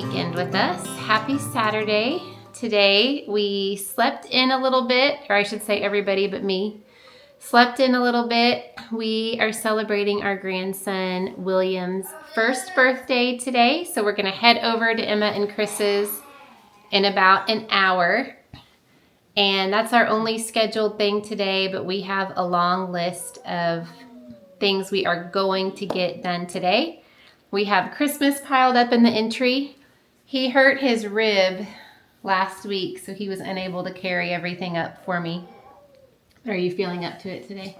weekend with us. Happy Saturday. Today we slept in a little bit, or I should say everybody but me slept in a little bit. We are celebrating our grandson William's first birthday today, so we're gonna head over to Emma and Chris's in about an hour. And that's our only scheduled thing today, but we have a long list of things we are going to get done today. We have Christmas piled up in the entry. He hurt his rib last week, so he was unable to carry everything up for me. Are you feeling up to it today?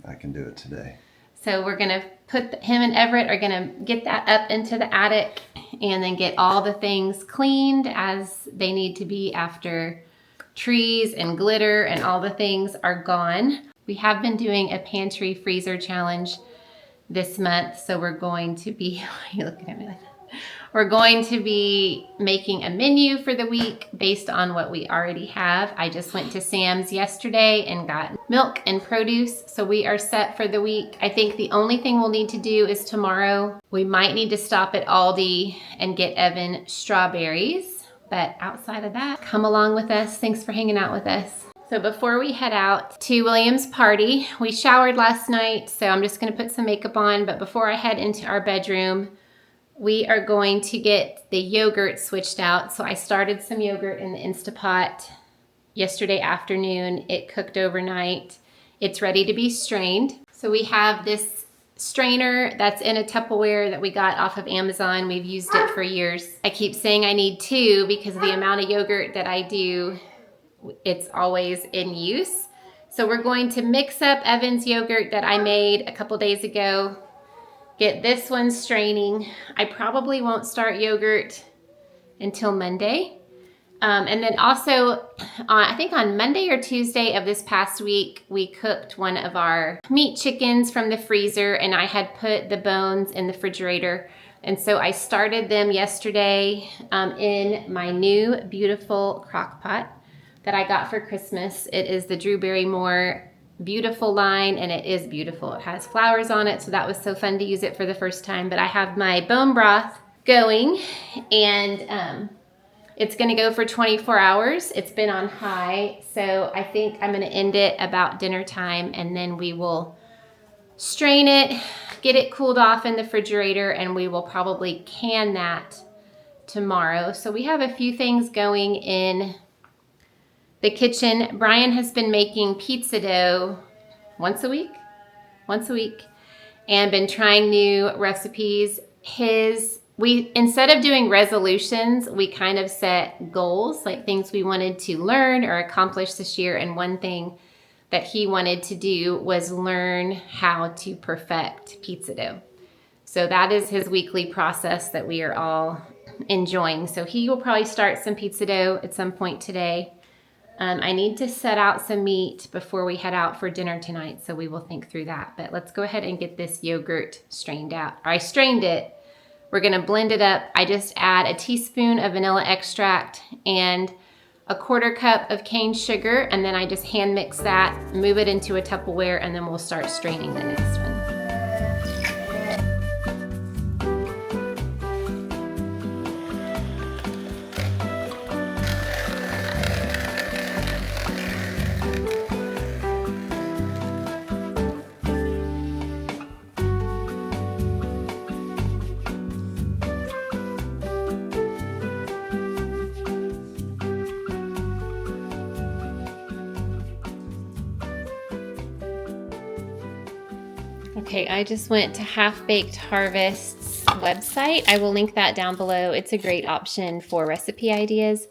I can do it today. So we're gonna put him and Everett are gonna get that up into the attic and then get all the things cleaned as they need to be after trees and glitter and all the things are gone. We have been doing a pantry freezer challenge this month, so we're going to be, why are you looking at me like that? We're going to be making a menu for the week based on what we already have. I just went to Sam's yesterday and got milk and produce, so we are set for the week. I think the only thing we'll need to do is tomorrow, we might need to stop at Aldi and get Evan strawberries, but outside of that, come along with us. Thanks for hanging out with us. So before we head out to William's party, we showered last night, so I'm just gonna put some makeup on, but before I head into our bedroom, we are going to get the yogurt switched out. So I started some yogurt in the Instapot yesterday afternoon. It cooked overnight. It's ready to be strained. So we have this strainer that's in a Tupperware that we got off of Amazon. We've used it for years. I keep saying I need two because of the amount of yogurt that I do. It's always in use. So we're going to mix up Evan's yogurt that I made a couple days ago. Get this one straining. I probably won't start yogurt until Monday. And then also, I think on Monday or Tuesday of this past week, we cooked one of our meat chickens from the freezer, and I had put the bones in the refrigerator. And so I started them yesterday in my new beautiful crock pot that I got for Christmas. It is the Drew Barrymore beautiful line, and it is beautiful. It has flowers on it, so that was so fun to use it for the first time. But I have my bone broth going, and it's gonna go for 24 hours. It's been on high, so I think I'm gonna end it about dinner time, and then we will strain it, get it cooled off in the refrigerator, and we will probably can that tomorrow. So we have a few things going in the kitchen. Brian has been making pizza dough once a week, and been trying new recipes. Instead of doing resolutions, we kind of set goals, like things we wanted to learn or accomplish this year. And one thing that he wanted to do was learn how to perfect pizza dough. So that is his weekly process that we are all enjoying. So he will probably start some pizza dough at some point today. I need to set out some meat before we head out for dinner tonight, so we will think through that. But let's go ahead and get this yogurt strained out. I strained it. We're gonna blend it up. I just add a teaspoon of vanilla extract and a 1/4 cup of cane sugar, and then I just hand mix that, move it into a Tupperware, and then we'll start straining the next one. Okay, I just went to Half Baked Harvest's website. I will link that down below. It's a great option for recipe ideas,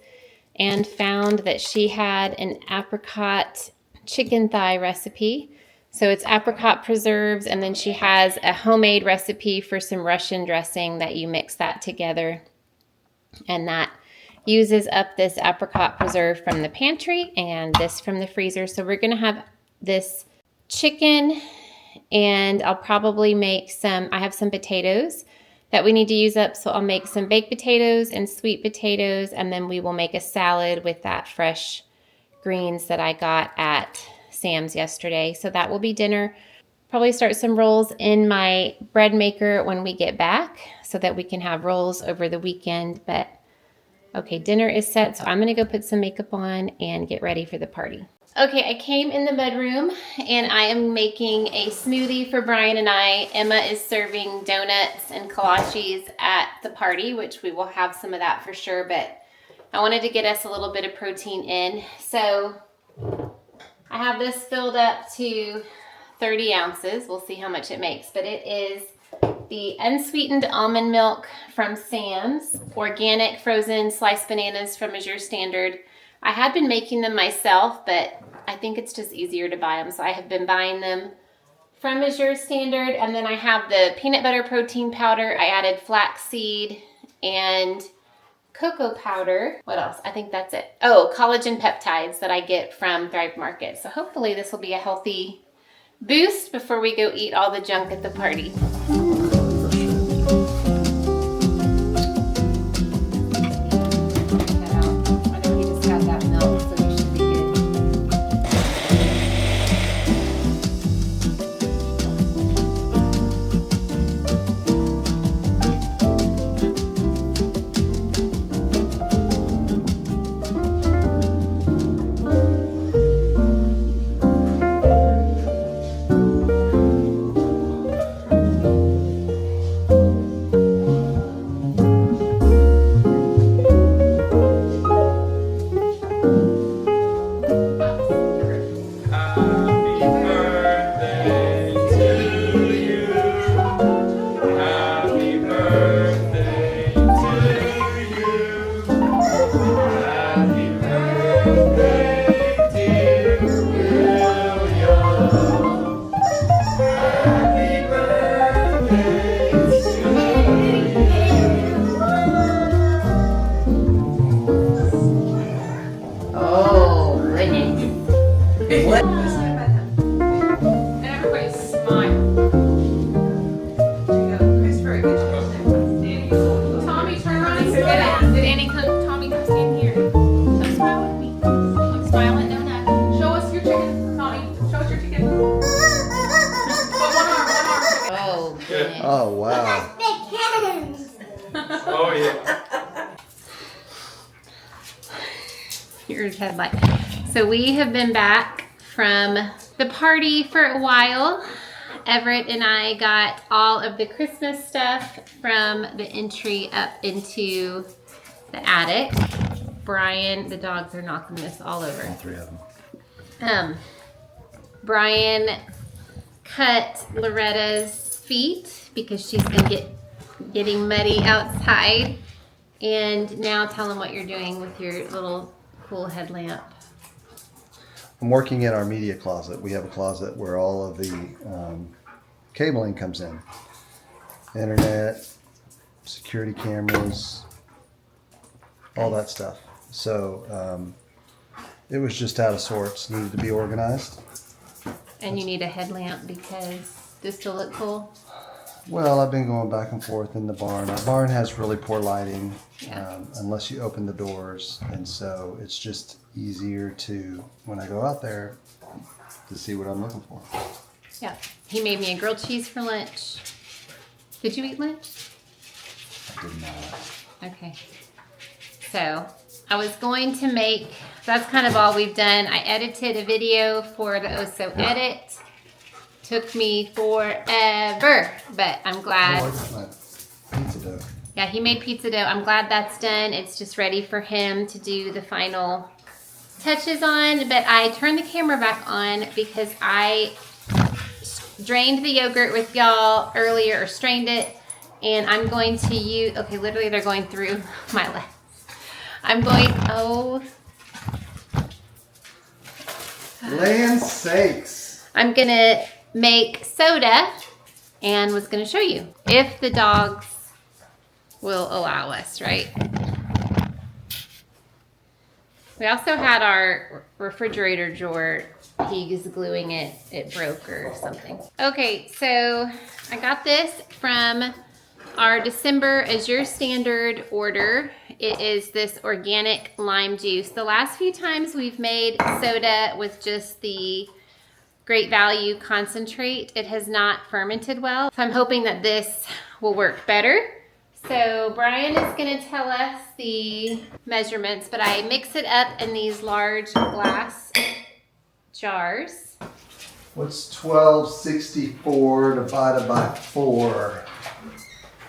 and found that she had an apricot chicken thigh recipe. So it's apricot preserves, and then she has a homemade recipe for some Russian dressing that you mix that together. And that uses up this apricot preserve from the pantry and this from the freezer. So we're gonna have this chicken, and I'll probably make I have some potatoes that we need to use up, so I'll make some baked potatoes and sweet potatoes, and then we will make a salad with that fresh greens that I got at Sam's yesterday. So that will be dinner. probably start some rolls in my bread maker when we get back so that we can have rolls over the weekend. But okay, dinner is set, so I'm gonna go put some makeup on and get ready for the party. Okay, I came in the bedroom and I am making a smoothie for Brian and I. Emma is serving donuts and kolaches at the party, which we will have some of that for sure, but I wanted to get us a little bit of protein in. So I have this filled up to 30 ounces. We'll see how much it makes, but it is the unsweetened almond milk from Sam's, organic frozen sliced bananas from Azure Standard. I had been making them myself, but I think it's just easier to buy them. So I have been buying them from Azure Standard. And then I have the peanut butter protein powder. I added flaxseed and cocoa powder. What else? I think that's it. Oh, collagen peptides that I get from Thrive Market. So hopefully this will be a healthy boost before we go eat all the junk at the party. Oh, wow. Oh, yeah. Here's headlight. So we have been back from the party for a while. Everett and I got all of the Christmas stuff from the entry up into the attic. Brian, the dogs are knocking this all over. All three of them. Brian cut Loretta's feet because she's been getting muddy outside. And now tell them what you're doing with your little cool headlamp. I'm working in our media closet. We have a closet where all of the cabling comes in. Internet, security cameras, all that stuff. So it was just out of sorts, needed to be organized. And you need a headlamp because this to look cool? Well, I've been going back and forth in the barn. The barn has really poor lighting, Yeah. unless you open the doors. And so it's just easier to, when I go out there, to see what I'm looking for. Yeah. He made me a grilled cheese for lunch. Did you eat lunch? I did not. Okay. So I was going to make, that's kind of all we've done. I edited a video for the Oso Edit. Took me forever, but I'm glad. I like my pizza dough. Yeah, he made pizza dough. I'm glad that's done. It's just ready for him to do the final touches on. But I turned the camera back on because I drained the yogurt with y'all earlier, or strained it. And I'm going to use, okay, literally they're going through my legs. I'm going, oh. Land sakes. I'm gonna make soda and was gonna show you if the dogs will allow us, right? We also had our refrigerator drawer, he's gluing it, it broke or something. Okay, so I got this from our December Azure Standard order. It is this organic lime juice. The last few times we've made soda with just the Great Value concentrate. It has not fermented well. So I'm hoping that this will work better. So Brian is gonna tell us the measurements, but I mix it up in these large glass jars. What's 1264 divided by 4?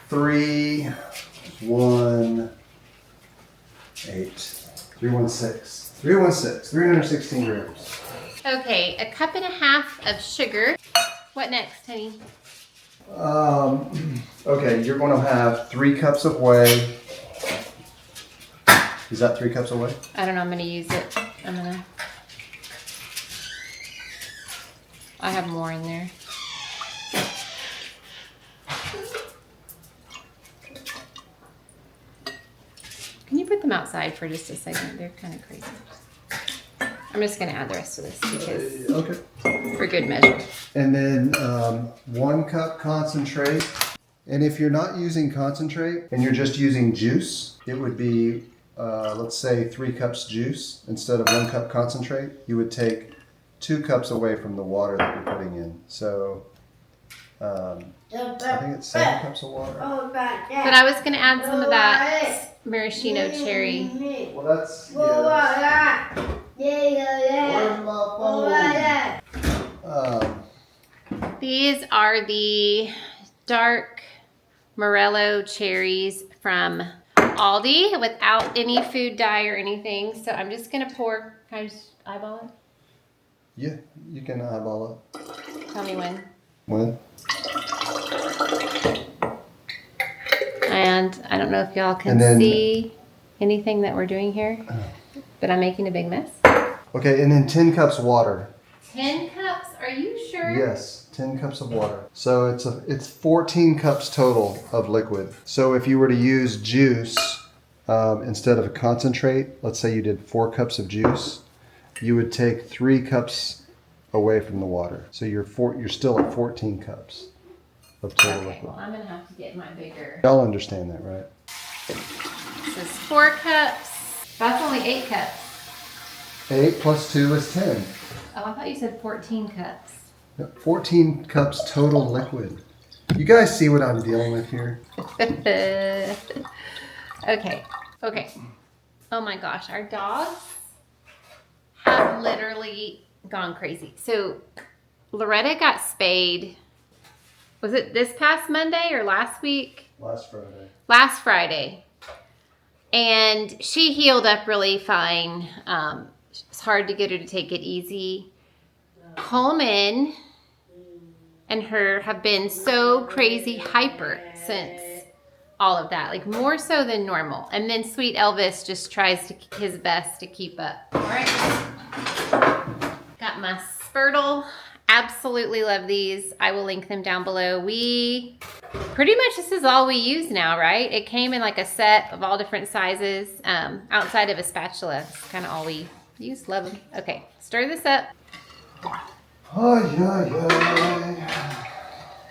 3, 1, 8. 316. 316. 316 grams. Okay, a cup and a half of sugar. What next, honey? Okay, you're going to have 3 cups of whey. Is that 3 cups of whey? I don't know, I'm gonna use it. I have more in there. Can you put them outside for just a second? They're kind of crazy. I'm just gonna add the rest of this because Okay. for good measure. And then 1 cup concentrate. And if you're not using concentrate and you're just using juice, it would be, let's say 3 cups juice instead of 1 cup concentrate. You would take 2 cups away from the water that you're putting in. So I think it's 7 cups of water. But I was gonna add some of that maraschino cherry. Well, that's, yes. Where's my phone? These are the dark Morello cherries from Aldi without any food dye or anything. So I'm just gonna pour. Can I just eyeball it? Yeah, you can eyeball it. Tell me when. When? And I don't know if y'all can see anything that we're doing here, but I'm making a big mess. Okay, and then 10 cups water. 10 cups? Are you sure? Yes, 10 cups of water. So it's 14 cups total of liquid. So if you were to use juice instead of a concentrate, let's say you did 4 cups of juice, you would take 3 cups away from the water. So you're still at 14 cups of total Okay, liquid. well, I'm gonna have to get my bigger. Y'all understand that, right? This is 4 cups. That's only 8 cups. 8 plus 2 is 10. Oh, I thought you said 14 cups. 14 cups total liquid. You guys see what I'm dealing with here? Okay. Oh my gosh, our dogs have literally gone crazy. So Loretta got spayed. Was it this past Monday or last week? Last Friday. Last Friday. And she healed up really fine. It's hard to get her to take it easy. Coleman and her have been so crazy hyper since all of that, like more so than normal. And then sweet Elvis just tries his best to keep up. All right, got my Spurtle. Absolutely love these. I will link them down below. We pretty much, this is all we use now, right? It came in like a set of all different sizes, outside of a spatula. It's kind of all we use. Love them. Okay, stir this up.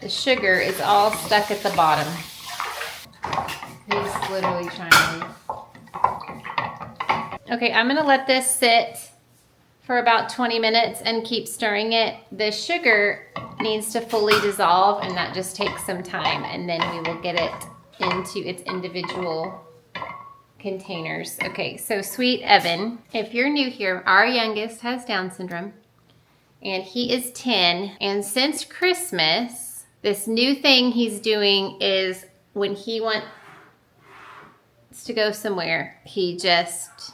The sugar is all stuck at the bottom. He's literally trying to leave. Okay, I'm gonna let this sit for about 20 minutes and keep stirring it. The sugar needs to fully dissolve, and that just takes some time, and then we will get it into its individual containers. Okay, so sweet Evan, if you're new here, our youngest has Down syndrome and he is 10, and since Christmas, this new thing he's doing is when he wants to go somewhere, he just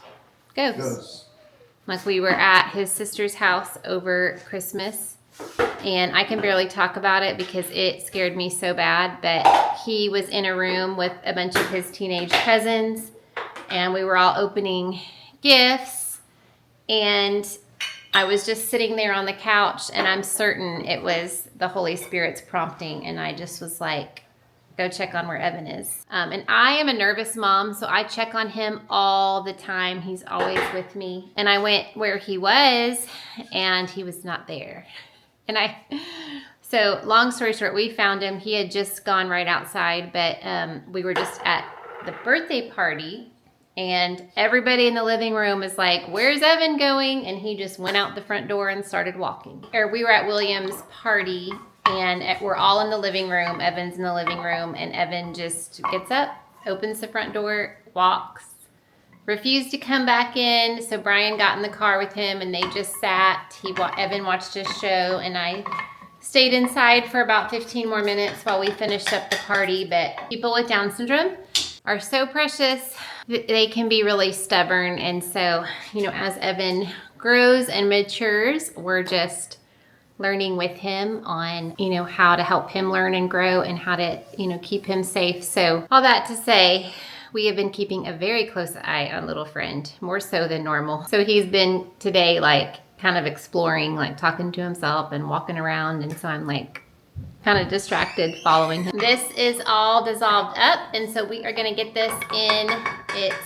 goes. Like, we were at his sister's house over Christmas, and I can barely talk about it because it scared me so bad, but he was in a room with a bunch of his teenage cousins, and we were all opening gifts, and I was just sitting there on the couch, and I'm certain it was the Holy Spirit's prompting, and I just was like, go check on where Evan is. And I am a nervous mom, so I check on him all the time. He's always with me. And I went where he was, and he was not there. So long story short, we found him. He had just gone right outside, but we were just at the birthday party, And everybody in the living room is like, where's Evan going? And he just went out the front door and started walking. We were at William's party and we're all in the living room. Evan's in the living room and Evan just gets up, opens the front door, walks, refused to come back in. So Brian got in the car with him and they just sat. Evan watched his show and I stayed inside for about 15 more minutes while we finished up the party. But people with Down syndrome are so precious. They can be really stubborn. And so, you know, as Evan grows and matures, we're just learning with him on, you know, how to help him learn and grow and how to, you know, keep him safe. So all that to say, we have been keeping a very close eye on little friend, more so than normal. So he's been today like kind of exploring, like talking to himself and walking around. And so I'm like kind of distracted following him. This is all dissolved up. And so we are gonna get this in its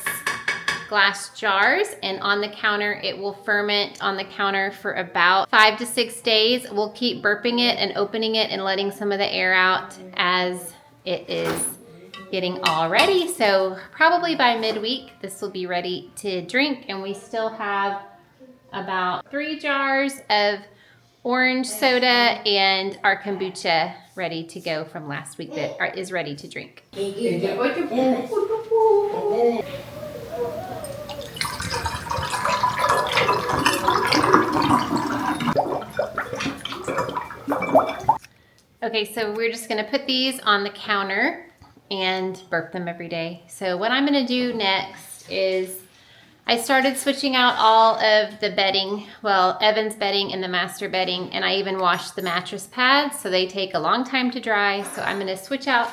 glass jars and on the counter. It will ferment on the counter for about 5 to 6 days. We'll keep burping it and opening it and letting some of the air out as it is getting all ready. So probably by midweek, this will be ready to drink. And we still have about 3 jars of orange soda and our kombucha ready to go from last week that is ready to drink. Okay, so we're just gonna put these on the counter and burp them every day. So what I'm gonna do next is I started switching out all of the bedding, well, Evan's bedding and the master bedding, and I even washed the mattress pads, so they take a long time to dry. So I'm gonna switch out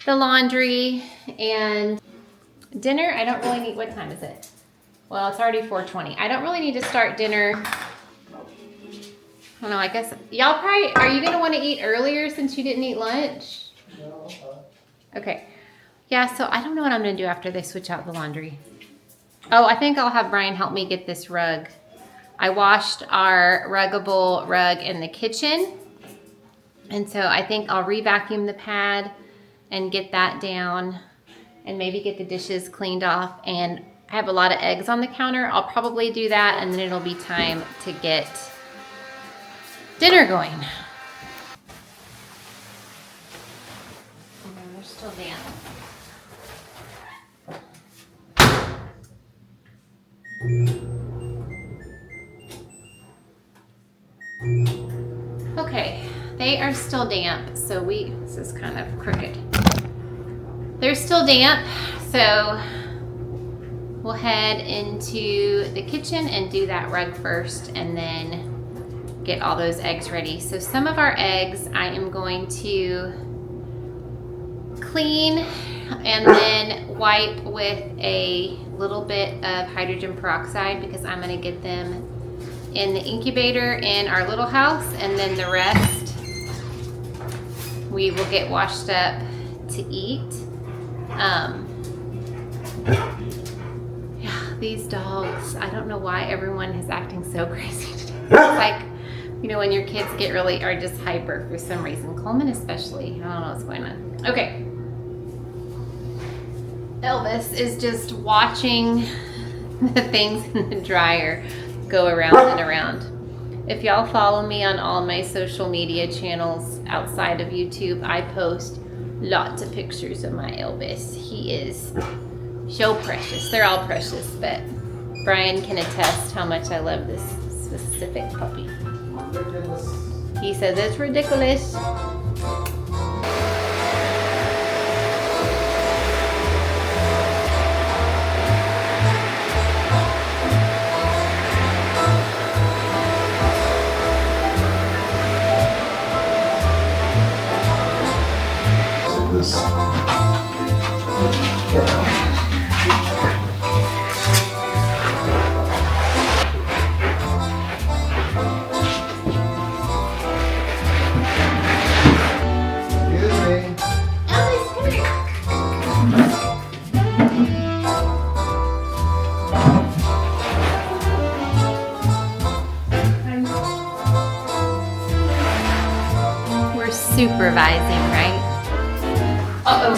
the laundry and dinner. I don't really need, what time is it? Well, it's already 4:20. I don't really need to start dinner. I don't know, I guess, y'all probably, are you gonna wanna eat earlier since you didn't eat lunch? No, Okay. Yeah, so I don't know what I'm gonna do after they switch out the laundry. Oh, I think I'll have Brian help me get this rug. I washed our ruggable rug in the kitchen. And so I think I'll re-vacuum the pad and get that down and maybe get the dishes cleaned off. And I have a lot of eggs on the counter. I'll probably do that and then it'll be time to get dinner going. And they're still damp. Okay, they are still damp, so this is kind of crooked. They're still damp, so we'll head into the kitchen and do that rug first and then get all those eggs ready. So some of our eggs I am going to clean and then wipe with a little bit of hydrogen peroxide because I'm gonna get them in the incubator in our little house, and then the rest we will get washed up to eat. Yeah, these dogs, I don't know why everyone is acting so crazy today. It's like, you know, when your kids are just hyper for some reason. Coleman especially, I don't know what's going on. Okay. Elvis is just watching the things in the dryer go around and around. If y'all follow me on all my social media channels outside of YouTube, I post lots of pictures of my Elvis. He is so precious. They're all precious, but Brian can attest how much I love this specific puppy. He says it's ridiculous. Supervising, right? Uh-oh.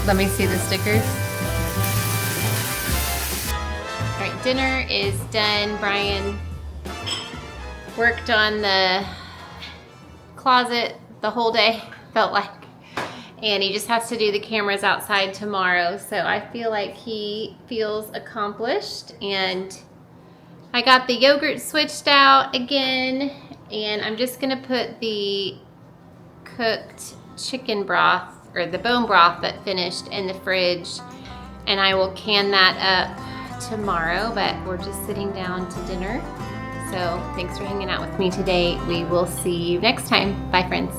Let me see the stickers. All right, dinner is done. Brian worked on the closet the whole day, felt like. And he just has to do the cameras outside tomorrow. So I feel like he feels accomplished. And I got the yogurt switched out again. And I'm just gonna put the cooked chicken broth, or the bone broth that finished, in the fridge. And I will can that up tomorrow, but we're just sitting down to dinner. So thanks for hanging out with me today. We will see you next time. Bye, friends.